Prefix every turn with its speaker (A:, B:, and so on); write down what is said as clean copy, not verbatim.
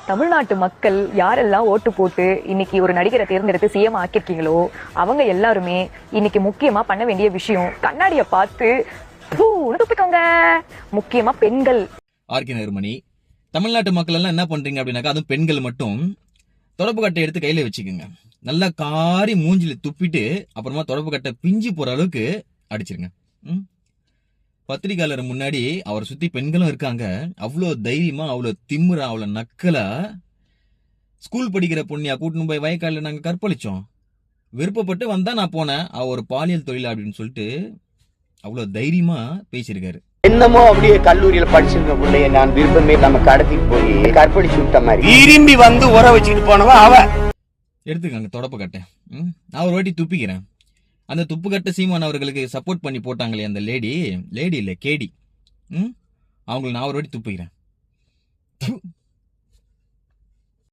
A: தமிழ்நாட்டு மக்கள் யாரெல்லாம் ஓட்டு போட்டு இன்னைக்கு ஒரு நடிகரை தேர்ந்தெடுத்து சிஎம் ஆக்கிருக்கீங்களோ அவங்க எல்லாருமே இன்னைக்கு முக்கியமா பண்ண வேண்டிய விஷயம் கண்ணாடியை பார்த்து துப்பிக்கோங்க. முக்கியமா பெண்கள்.
B: ஆர்கே நகர்மணி, தமிழ்நாட்டு மக்கள் எல்லாம் என்ன பண்றீங்க அப்படின்னாக்கா, அதுவும் பெண்கள் மட்டும் தொடப்பு கட்டை எடுத்து கையில வச்சுக்கோங்க. நல்லா காரி மூஞ்சில துப்பிட்டு அப்புறமா தொடப்பு கட்டை பிஞ்சு போற அளவுக்கு அடிச்சிருங்க. பத்திரிகையாளர் முன்னாடி அவரை சுத்தி பெண்களும் இருக்காங்க. அவ்வளோ தைரியமா, அவ்வளோ திமுறா, அவ்வளோ நக்கலா, ஸ்கூல் படிக்கிற பொண்ணியா கூட்டின்னு போய் வயக்காலில் நாங்க கற்பழிச்சோம், விருப்பப்பட்டு வந்தா நான் போனேன், அவ ஒரு பாலியல் தொழில் அப்படின்னு சொல்லிட்டு அவ்வளோ தைரியமா பேசியிருக்காரு.
C: என்னமோ அப்படியே கல்லூரியில படிச்சிருக்க பிள்ளைய நான் விருப்பமே நம்ம கடத்திட்டு போய் கற்பழிச்சு விட்ட மாதிரி விரும்பி வந்து உர வச்சுட்டு போனவா அவ.
B: எடுத்துக்காங்க தொடப்பு கட்டை. நான் ஒரு வாட்டி துப்பிக்கிறேன். அந்த துப்புக்கட்ட சீமான் அவர்களுக்கு சப்போர்ட் பண்ணி போட்டாங்களே அந்த லேடி இல்ல கேடி, அவங்களை நான் ஒரு வாட்டி துப்பிக்கிறேன்.